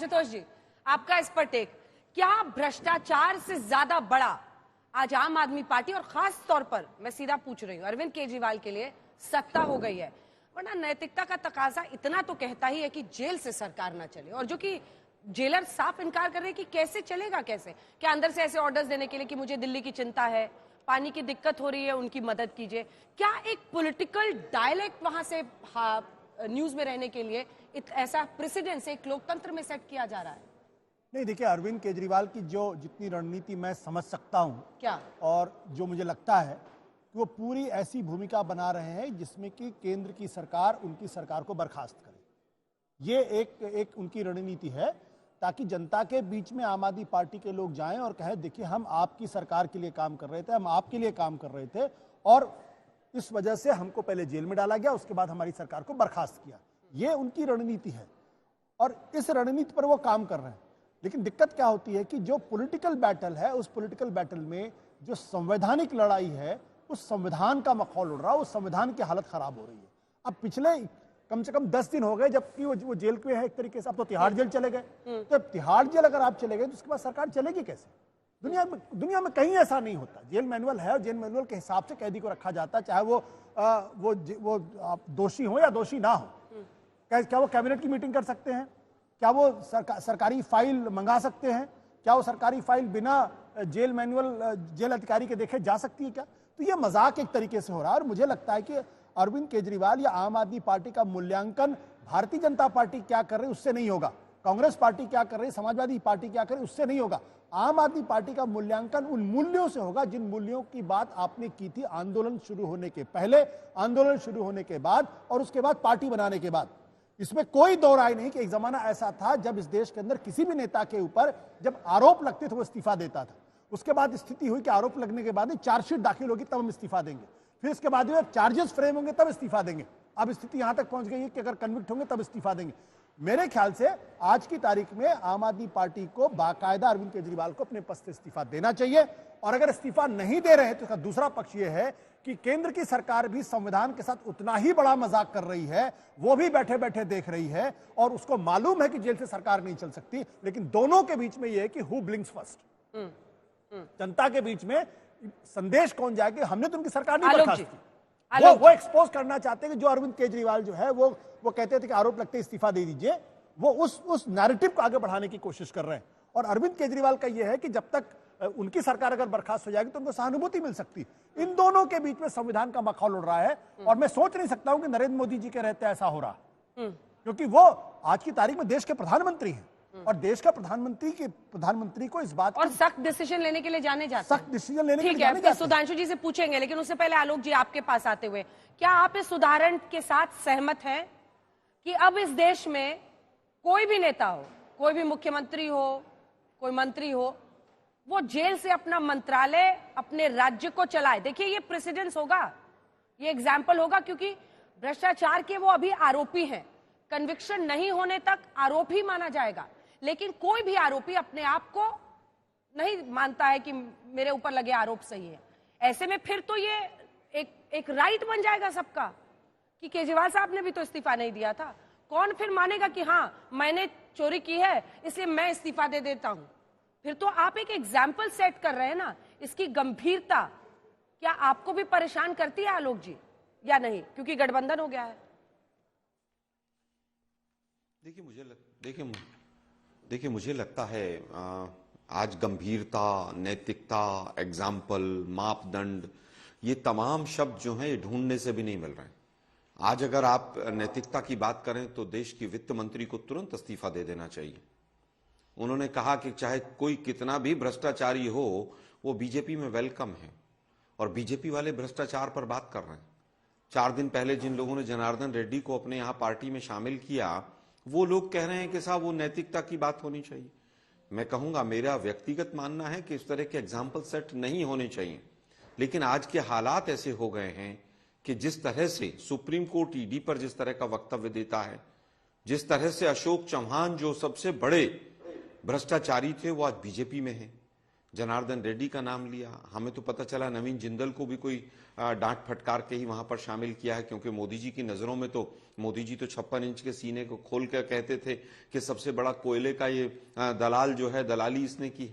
आशुतोष जी, आपका इस पर टेक, क्या भ्रष्टाचार से ज्यादा बड़ा आज आम आदमी पार्टी और खास तौर पर मैं सीधा पूछ रही हूं अरविंद केजरीवाल के लिए सत्ता हो गई है? वरना नैतिकता का तकाजा इतना तो कहता ही है कि जेल से सरकार ना चले, और जो कि जेलर साफ इनकार कर रहे हैं कि कैसे चलेगा, कैसे, क्या अंदर से ऐसे ऑर्डर्स देने के लिए कि मुझे दिल्ली की चिंता है, पानी की दिक्कत हो रही है, उनकी मदद कीजिए। क्या एक पॉलिटिकल डायलेक्ट वहां से न्यूज में रहने के लिए ऐसा प्रेसिडेंस एक लोकतंत्र में सेट किया जा रहा है? नहीं, देखिए, अरविंद केजरीवाल की जो जितनी रणनीति मैं समझ सकता हूं, क्या, और जो मुझे लगता है कि वो पूरी ऐसी भूमिका बना रहे हैं जिसमें कि केंद्र की सरकार उनकी सरकार को बर्खास्त करे। ये एक उनकी रणनीति है, ताकि जनता के बीच में आम आदमी पार्टी के लोग जाएं और कहें, देखिए, हम आपकी सरकार के लिए काम कर रहे थे, हम आपके लिए काम कर रहे थे, और इस वजह से हमको पहले जेल में डाला गया, उसके बाद हमारी सरकार को बर्खास्त किया। ये उनकी रणनीति है और इस रणनीति पर वो काम कर रहे हैं। लेकिन दिक्कत क्या होती है कि जो पॉलिटिकल बैटल है, उस पॉलिटिकल बैटल में जो संवैधानिक लड़ाई है, उस संविधान का मखौल उड़ रहा है, उस संविधान की हालत खराब हो रही है। अब पिछले कम से कम 10 दिन हो गए जबकि वो जेल में है एक तरीके से। अब तो तिहाड़ जेल चले गए, तो तिहाड़ जेल अगर आप चले गए तो उसके बाद सरकार चलेगी कैसे? दुनिया में कहीं ऐसा नहीं होता। जेल मैनुअल है और जेल मैनुअल के हिसाब से कैदी को रखा जाता है, चाहे वो दोषी हो या दोषी ना हो। क्या वो कैबिनेट की मीटिंग कर सकते हैं? क्या वो सरकारी फाइल मंगा सकते हैं? क्या वो सरकारी फाइल बिना जेल मैनुअल जेल अधिकारी के देखे जा सकती है क्या? तो ये मजाक एक तरीके से हो रहा है। और मुझे लगता है कि अरविंद केजरीवाल या आम आदमी पार्टी का मूल्यांकन भारतीय जनता पार्टी क्या कर रही है उससे नहीं होगा, कांग्रेस पार्टी क्या कर रही है, समाजवादी पार्टी क्या कर रही है उससे नहीं होगा। आम आदमी पार्टी का मूल्यांकन उन मूल्यों से होगा जिन मूल्यों की बात आपने की थी आंदोलन शुरू होने के पहले, आंदोलन शुरू होने के बाद और उसके बाद पार्टी बनाने के बाद। इसमें कोई दो राय नहीं कि एक जमाना ऐसा था जब इस देश के अंदर किसी भी नेता के ऊपर जब आरोप लगते थे वो इस्तीफा देता था। उसके बाद स्थिति हुई कि आरोप लगने के बाद चार्जशीट दाखिल होगी तब हम इस्तीफा देंगे, फिर इसके बाद जब चार्जेस फ्रेम होंगे तब इस्तीफा देंगे। अब स्थिति यहां तक पहुंच गई है कि अगर कन्विक्ट होंगे तब इस्तीफा देंगे। मेरे ख्याल से आज की तारीख में आम आदमी पार्टी को बाकायदा अरविंद केजरीवाल को अपने पद से इस्तीफा देना चाहिए। और अगर इस्तीफा नहीं दे रहे हैं तो इसका दूसरा पक्ष यह है कि केंद्र की सरकार भी संविधान के साथ उतना ही बड़ा मजाक कर रही है, वो भी बैठे बैठे देख रही है और उसको मालूम है कि जेल से सरकार नहीं चल सकती। लेकिन दोनों के बीच में यह है कि हु ब्लिंक्स फर्स्ट, जनता के बीच में संदेश कौन जाएगा, हमने तो उनकी सरकार नहीं बर्खास्त की। वो एक्सपोज करना चाहते हैं कि जो अरविंद केजरीवाल जो है वो कहते थे कि आरोप लगते इस्तीफा दे दीजिए, वो उस नैरेटिव को आगे बढ़ाने की कोशिश कर रहे हैं। और अरविंद केजरीवाल का यह है कि जब तक उनकी सरकार अगर बर्खास्त हो जाएगी तो उनको सहानुभूति मिल सकती। इन दोनों के बीच में संविधान का मखौल उड़ रहा है और मैं सोच नहीं सकता हूं कि नरेंद्र मोदी जी के रहते ऐसा हो रहा, क्योंकि वो आज की तारीख में देश के प्रधानमंत्री हैं और देश का प्रधानमंत्री को इस बात और सख्त डिसीजन लेने के लिए जाने जाते हैं। सख्त डिसीजन लेने के लिए जाने जाते हैं। सुधांशु जी से पूछेंगे, लेकिन उससे पहले आलोक जी आपके पास आते हुए, क्या आप इस उदाहरण के साथ सहमत हैं कि अब इस देश में कोई भी नेता हो, कोई भी मुख्यमंत्री हो, कोई मंत्री हो, वो जेल से अपना मंत्रालय, अपने राज्य को चलाए? देखिए, ये प्रेसिडेंस होगा, ये एग्जाम्पल होगा, क्योंकि भ्रष्टाचार के वो अभी आरोपी हैं। कन्विक्शन नहीं होने तक आरोप ही माना जाएगा, लेकिन कोई भी आरोपी अपने आप को नहीं मानता है कि मेरे ऊपर लगे आरोप सही है। ऐसे में फिर तो ये एक राइट बन जाएगा सबका कि केजरीवाल साहब ने भी तो इस्तीफा नहीं दिया था। कौन फिर मानेगा कि हाँ, मैंने चोरी की है इसलिए मैं इस्तीफा दे देता हूं? फिर तो आप एक एग्जाम्पल सेट कर रहे हैं ना। इसकी गंभीरता क्या आपको भी परेशान करती है आलोक जी, या नहीं, क्योंकि गठबंधन हो गया है? देखिए, मुझे लगता है आज गंभीरता, नैतिकता, एग्जाम्पल, मापदंड, ये तमाम शब्द जो हैं ये ढूंढने से भी नहीं मिल रहे हैं। आज अगर आप नैतिकता की बात करें तो देश की वित्त मंत्री को तुरंत इस्तीफा दे देना चाहिए। उन्होंने कहा कि चाहे कोई कितना भी भ्रष्टाचारी हो, वो बीजेपी में वेलकम है, और बीजेपी वाले भ्रष्टाचार पर बात कर रहे हैं। 4 दिन पहले जिन लोगों ने जनार्दन रेड्डी को अपने यहां पार्टी में शामिल किया, वो लोग कह रहे हैं कि साहब वो नैतिकता की बात होनी चाहिए। मैं कहूंगा, मेरा व्यक्तिगत मानना है कि इस तरह के एग्जाम्पल सेट नहीं होने चाहिए, लेकिन आज के हालात ऐसे हो गए हैं कि जिस तरह से सुप्रीम कोर्ट ईडी पर जिस तरह का वक्तव्य देता है, जिस तरह से अशोक चौहान जो सबसे बड़े भ्रष्टाचारी थे वो आज बीजेपी में हैं, जनार्दन रेड्डी का नाम लिया। हमें तो पता चला नवीन जिंदल को भी कोई डांट फटकार के ही वहां पर शामिल किया है, क्योंकि मोदी जी की नजरों में तो मोदी जी तो 56 इंच के सीने को खोल कर कहते थे कि सबसे बड़ा कोयले का ये दलाल जो है, दलाली इसने की।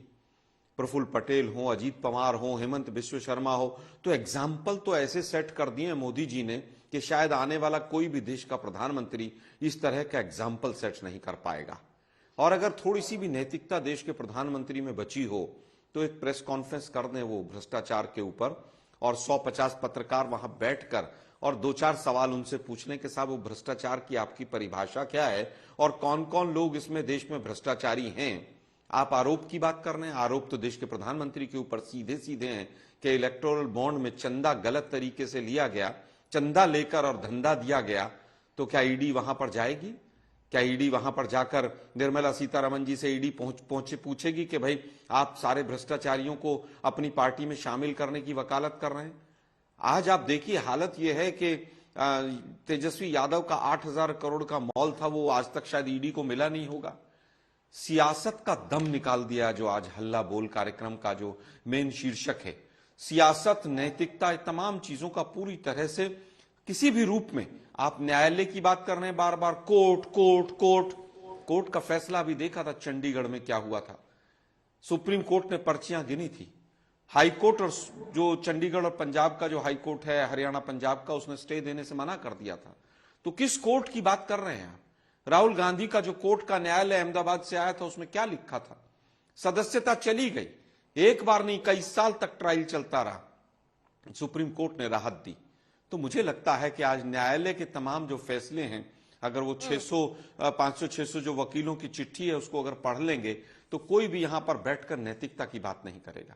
प्रफुल्ल पटेल हो, अजीत पवार हो, हेमंत बिश्व शर्मा हो, तो एग्जाम्पल तो ऐसे सेट कर दिए मोदी जी ने कि शायद आने वाला कोई भी देश का प्रधानमंत्री इस तरह का एग्जाम्पल सेट नहीं कर पाएगा। और अगर थोड़ी सी भी नैतिकता देश के प्रधानमंत्री में बची हो तो एक प्रेस कॉन्फ्रेंस कर दें वो भ्रष्टाचार के ऊपर, और 150 पत्रकार वहां बैठकर और 2-4 सवाल उनसे पूछने के साथ वो भ्रष्टाचार की आपकी परिभाषा क्या है और कौन कौन लोग इसमें देश में भ्रष्टाचारी हैं। आप आरोप की बात कर रहे हैं, आरोप तो देश के प्रधानमंत्री के ऊपर सीधे सीधे हैं कि इलेक्टोरल बॉन्ड में चंदा गलत तरीके से लिया गया, चंदा लेकर और धंधा दिया गया। तो क्या ईडी वहां पर जाएगी? क्या ईडी वहां पर जाकर निर्मला सीतारमण जी से ईडी पूछेगी कि भाई आप सारे भ्रष्टाचारियों को अपनी पार्टी में शामिल करने की वकालत कर रहे हैं? आज आप देखिए हालत यह है कि तेजस्वी यादव का 8,000 करोड़ का मॉल था, वो आज तक शायद ईडी को मिला नहीं होगा। सियासत का दम निकाल दिया जो आज हल्ला बोल कार्यक्रम का जो मेन शीर्षक है। सियासत, नैतिकता, तमाम चीजों का पूरी तरह से किसी भी रूप में, आप न्यायालय की बात कर रहे हैं बार बार, कोर्ट कोर्ट कोर्ट। कोर्ट का फैसला भी देखा था चंडीगढ़ में क्या हुआ था। सुप्रीम कोर्ट ने पर्चियां गिनी थी, हाई कोर्ट और जो चंडीगढ़ और पंजाब का जो हाई कोर्ट है, हरियाणा पंजाब का, उसने स्टे देने से मना कर दिया था। तो किस कोर्ट की बात कर रहे हैं आप? राहुल गांधी का जो कोर्ट का न्यायालय अहमदाबाद से आया था उसमें क्या लिखा था? सदस्यता चली गई, एक बार नहीं कई साल तक ट्रायल चलता रहा, सुप्रीम कोर्ट ने राहत दी। तो मुझे लगता है कि आज न्यायालय के तमाम जो फैसले हैं, अगर वो 500-600 जो वकीलों की चिट्ठी है उसको अगर पढ़ लेंगे तो कोई भी यहां पर बैठकर नैतिकता की बात नहीं करेगा।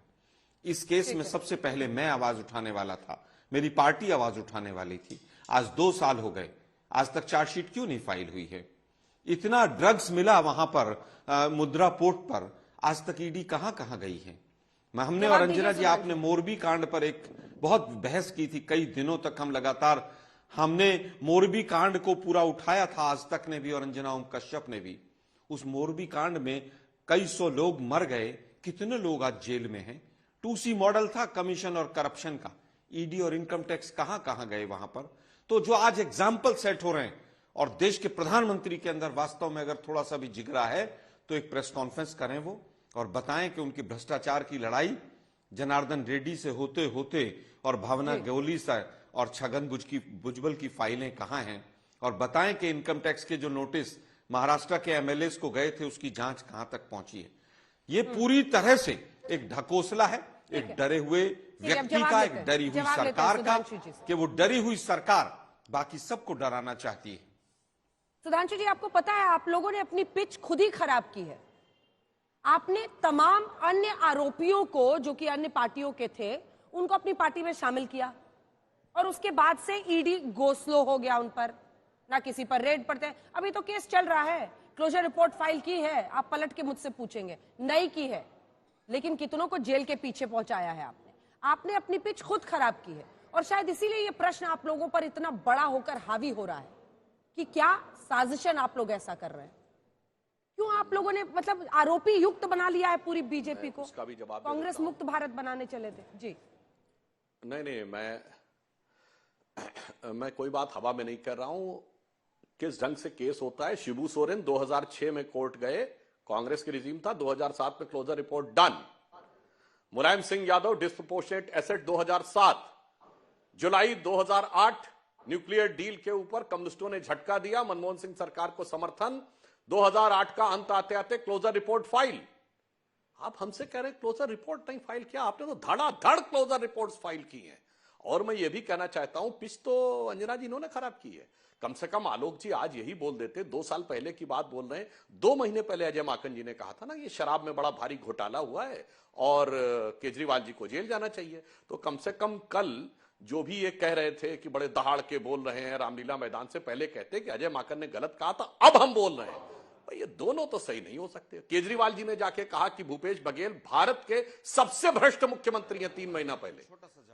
इस केस में सबसे पहले मैं आवाज उठाने वाला था, मेरी पार्टी आवाज उठाने वाली थी। आज 2 साल हो गए, आज तक चार्जशीट क्यों नहीं फाइल हुई है? इतना ड्रग्स मिला वहां पर मुद्रा पोर्ट पर, आज तक ईडी कहां कहां गई है? हमने और अंजना जी आपने मोरबी कांड पर एक बहुत बहस की थी, कई दिनों तक हम लगातार हमने मोरबी कांड को पूरा उठाया था, आज तक ने भी और अंजना ओम कश्यप ने भी। उस मोरबी कांड में कई सौ लोग मर गए, कितने लोग आज जेल में हैं? 2C मॉडल था कमीशन और करप्शन का, ईडी और इनकम टैक्स कहां कहां गए वहां पर? तो जो आज एग्जाम्पल सेट हो रहे हैं और देश के प्रधानमंत्री के अंदर वास्तव में अगर थोड़ा सा भी जिगरा है तो एक प्रेस कॉन्फ्रेंस करें वो और बताएं कि उनकी भ्रष्टाचार की लड़ाई जनार्दन रेड्डी से होते होते और भावना गवली से और छगन भुजबल की फाइलें कहां हैं, और बताएं कि इनकम टैक्स के जो नोटिस महाराष्ट्र के एमएलएस को गए थे उसकी जांच कहां तक पहुंची है। ये पूरी तरह से एक ढकोसला है, एक डरे हुए व्यक्ति का, एक डरी हुई सरकार का, कि वो डरी हुई सरकार बाकी सबको डराना चाहती है। सुधांशु जी, आपको पता है आप लोगों ने अपनी पिच खुद ही खराब की है। आपने तमाम अन्य आरोपियों को जो कि अन्य पार्टियों के थे उनको अपनी पार्टी में शामिल किया और उसके बाद से ईडी गोस्लो हो गया उन पर, ना किसी पर रेड पड़ते हैं। अभी तो केस चल रहा है, क्लोजर रिपोर्ट फाइल की है, आप पलट के मुझसे पूछेंगे, नई की है, लेकिन कितनों को जेल के पीछे पहुंचाया है आपने अपनी पिच खुद खराब की है। और शायद इसीलिए ये प्रश्न आप लोगों पर इतना बड़ा होकर हावी हो रहा है कि क्या साजिशन आप लोग ऐसा कर रहे हैं? क्यों आप लोगों ने मतलब आरोपी युक्त बना लिया है पूरी बीजेपी को? उसका भी जवाब कांग्रेस मुक्त भारत बनाने चले थे जी। नहीं, मैं कोई बात हवा में नहीं कर रहा हूं। किस ढंग से केस होता है? शिबू सोरेन 2006 में कोर्ट गए, कांग्रेस के रिजीम था, 2007 में closure report done. Mulayam Singh Yadav disproportionate asset 2007, जुलाई 2008 न्यूक्लियर डील के ऊपर कम्युनिस्टों ने झटका दिया, मनमोहन सिंह सरकार को समर्थन, 2008 का अंत आते आते क्लोजर रिपोर्ट फाइल। आप हमसे कह रहे हैं क्लोजर रिपोर्ट नहीं फाइल किया, आपने तो धड़ाधड़ क्लोजर रिपोर्ट्स फाइल की हैं। और मैं ये भी कहना चाहता हूं, पिच तो अंजना जी इन्होंने खराब की है। कम से कम आलोक जी आज यही बोल देते, 2 साल पहले की बात बोल रहे हैं। 2 महीने पहले अजय माकन जी ने कहा था ना ये शराब में बड़ा भारी घोटाला हुआ है और केजरीवाल जी को जेल जाना चाहिए। तो कम से कम कल जो भी ये कह रहे थे कि बड़े दहाड़ के बोल रहे हैं, रामलीला मैदान से पहले कहते कि अजय माकन ने गलत कहा था, अब हम बोल रहे हैं। ये दोनों तो सही नहीं हो सकते। केजरीवाल जी ने जाके कहा कि भूपेश बघेल भारत के सबसे भ्रष्ट मुख्यमंत्री हैं 3 महीना पहले।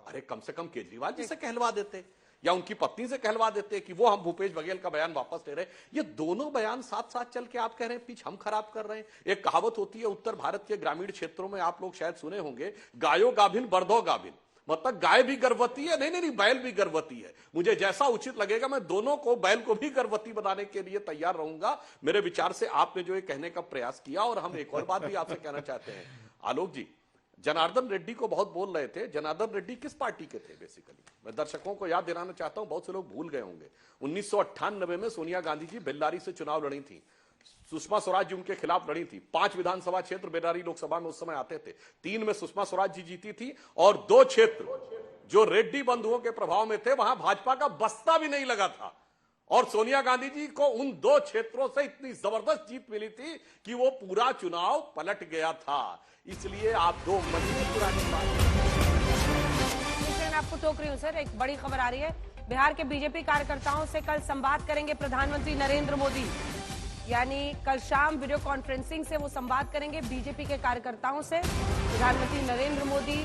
अरे कम से कम केजरीवाल जी से कहलवा देते या उनकी पत्नी से कहलवा देते कि वो हम भूपेश बघेल का बयान वापस ले रहे हैं। ये दोनों बयान साथ साथ चल के आप कह रहे हैं पिच हम खराब कर रहे हैं। एक कहावत होती है उत्तर भारत के ग्रामीण क्षेत्रों में, आप लोग शायद सुने होंगे, गायो गाभिन बर्दो गाभिन, मतलब गाय भी गर्भवती है, नहीं बैल भी गर्भवती है। मुझे जैसा उचित लगेगा मैं दोनों को, बैल को भी गर्भवती बनाने के लिए तैयार रहूंगा। मेरे विचार से आपने जो ये कहने का प्रयास किया, और हम एक और बात भी आपसे कहना चाहते हैं आलोक जी, जनार्दन रेड्डी को बहुत बोल रहे थे। जनार्दन रेड्डी किस पार्टी के थे बेसिकली? मैं दर्शकों को याद दिलाना चाहता हूं, बहुत से लोग भूल गए होंगे। 1998 में सोनिया गांधी जी बेल्लारी से चुनाव लड़ी थी, सुषमा स्वराज जी उनके खिलाफ लड़ी थी। 5 विधानसभा क्षेत्र बेल्लारी लोकसभा में उस समय आते थे, 3 में सुषमा स्वराज जी जीती थी, और 2 क्षेत्र जो रेड्डी बंधुओं के प्रभाव में थे वहां भाजपा का बस्ता भी नहीं लगा था। और सोनिया गांधी जी को उन 2 क्षेत्रों से इतनी जबरदस्त जीत मिली थी कि वो पूरा चुनाव पलट गया था। इसलिए आप 2 महीने पुरानी बात। मैं आपको टोक रही हूं सर, एक बड़ी खबर आ रही है। बिहार के बीजेपी कार्यकर्ताओं से कल संवाद करेंगे प्रधानमंत्री नरेंद्र मोदी। यानी कल शाम वीडियो कॉन्फ्रेंसिंग से वो संवाद करेंगे बीजेपी के कार्यकर्ताओं से। प्रधानमंत्री नरेंद्र मोदी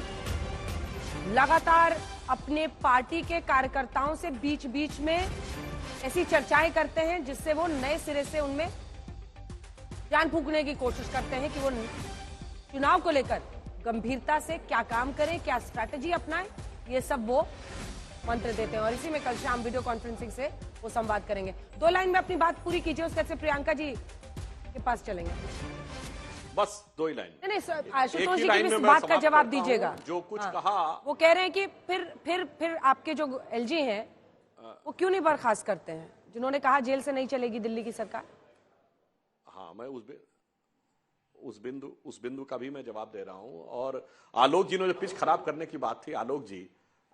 लगातार अपने पार्टी के कार्यकर्ताओं से बीच बीच में ऐसी चर्चाएं करते हैं जिससे वो नए सिरे से उनमें जान फूंकने की कोशिश करते हैं कि वो चुनाव को लेकर गंभीरता से क्या काम करें, क्या स्ट्रैटेजी अपनाएं, ये सब वो मंत्र देते हैं। और इसी में कल शाम वीडियो कॉन्फ्रेंसिंग से वो संवाद करेंगे। 2 लाइन में अपनी बात पूरी कीजिए, उसके बाद प्रियंका जी के पास चलेंगे। बस 2 ही लाइन। नहीं आशुतोष जी की भी इस बात का जवाब दीजिएगा। जो कुछ कहा, वो कह रहे हैं कि फिर आपके जो एलजी हैं वो क्यों नहीं बर्खास्त करते हैं, जिन्होंने कहा जेल से नहीं चलेगी दिल्ली की सरकार। हाँ, मैं उस बिंदु का भी मैं जवाब दे रहा हूं। और आलोक जी ने जो पिच खराब करने की बात थी, आलोक जी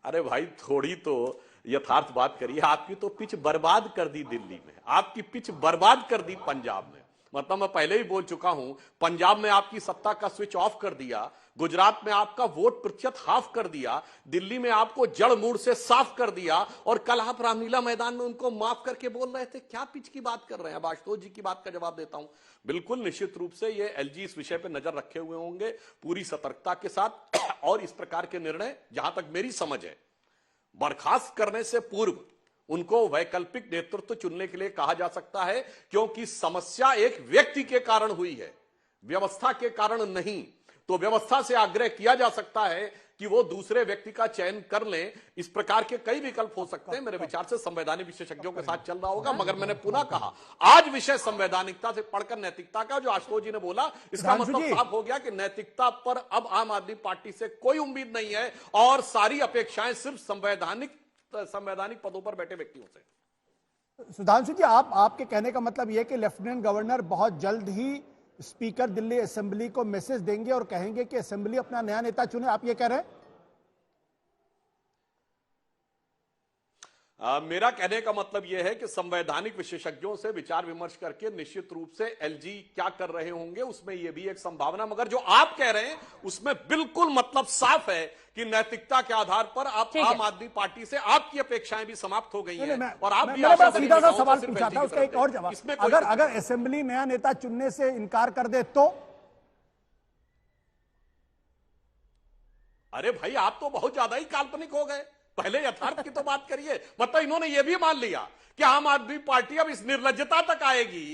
अरे भाई थोड़ी तो यथार्थ बात करिए। आपकी तो पिच बर्बाद कर दी दिल्ली में, आपकी पिच बर्बाद कर दी पंजाब में। मतलब मैं पहले ही बोल चुका हूं, पंजाब में आपकी सत्ता का स्विच ऑफ कर दिया, गुजरात में आपका वोट प्रतिशत हाफ कर दिया, दिल्ली में आपको जड़ मूड़ से साफ कर दिया, और कल आप रामलीला मैदान में उनको माफ करके बोल रहे थे। क्या पिच की बात कर रहे हैं? अब आशुतोष जी की बात का जवाब देता हूं। बिल्कुल निश्चित रूप से ये एलजी इस विषय पर नजर रखे हुए होंगे पूरी सतर्कता के साथ। और इस प्रकार के निर्णय, जहां तक मेरी समझ है, बर्खास्त करने से पूर्व उनको वैकल्पिक नेतृत्व चुनने के लिए कहा जा सकता है, क्योंकि समस्या एक व्यक्ति के कारण हुई है, व्यवस्था के कारण नहीं। तो व्यवस्था से आग्रह किया जा सकता है कि वो दूसरे व्यक्ति का चयन कर लें। इस प्रकार के कई विकल्प हो सकते हैं। मेरे विचार से संवैधानिक विशेषज्ञों के साथ चल रहा होगा। मगर मैंने पुनः कहा, आज विषय संवैधानिकता से पढ़कर नैतिकता का, जो आशुतोष जी ने बोला, इसका मतलब साफ हो गया कि नैतिकता पर अब आम आदमी पार्टी से कोई उम्मीद नहीं है, और सारी अपेक्षाएं सिर्फ संवैधानिक पदों पर बैठे व्यक्तियों से। सुधांशु जी, आपके कहने का मतलब यह कि लेफ्टिनेंट गवर्नर बहुत जल्द ही स्पीकर दिल्ली असेंबली को मैसेज देंगे और कहेंगे कि असेंबली अपना नया नेता चुने, आप ये कह रहे हैं? मेरा कहने का मतलब यह है कि संवैधानिक विशेषज्ञों से विचार विमर्श करके निश्चित रूप से एलजी क्या कर रहे होंगे, उसमें यह भी एक संभावना। मगर जो आप कह रहे हैं उसमें बिल्कुल मतलब साफ है कि नैतिकता के आधार पर आप आम आदमी पार्टी से आपकी अपेक्षाएं भी समाप्त हो गई हैं। और आप भी सीधा सा सवाल पूछा था, उसका एक और जवाब, अगर असेंबली नया नेता चुनने से इनकार कर दे तो? अरे भाई, आप तो बहुत ज्यादा ही काल्पनिक हो गए। पहले यथार्थ की तो बात करिए। मतलब इन्होंने यह भी मान लिया कि आम आदमी पार्टी अब इस निर्लज्जता तक आएगी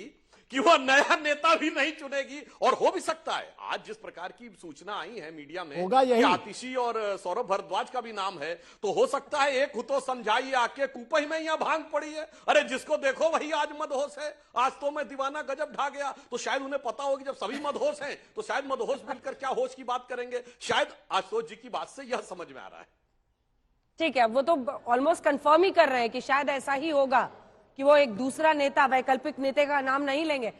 कि वह नया नेता भी नहीं चुनेगी। और हो भी सकता है, आज जिस प्रकार की सूचना आई है मीडिया में कि आतिशी और सौरभ भारद्वाज का भी नाम है, तो हो सकता है एक हुतो समझाई आके कुपही में यहां भांग पड़ी है। अरे जिसको देखो वही आज मदहोश है, आज तो मैं दीवाना गजब ढा गया। तो शायद उन्हें पता होगी जब सभी मदहोश हैं तो शायद मदहोश मिलकर क्या होश की बात करेंगे। शायद आशुतोष जी की बात से यह समझ में आ रहा है। ठीक है, वो तो ऑलमोस्ट कंफर्म ही कर रहे हैं कि शायद ऐसा ही होगा कि वो एक दूसरा नेता, वैकल्पिक नेता का नाम नहीं लेंगे।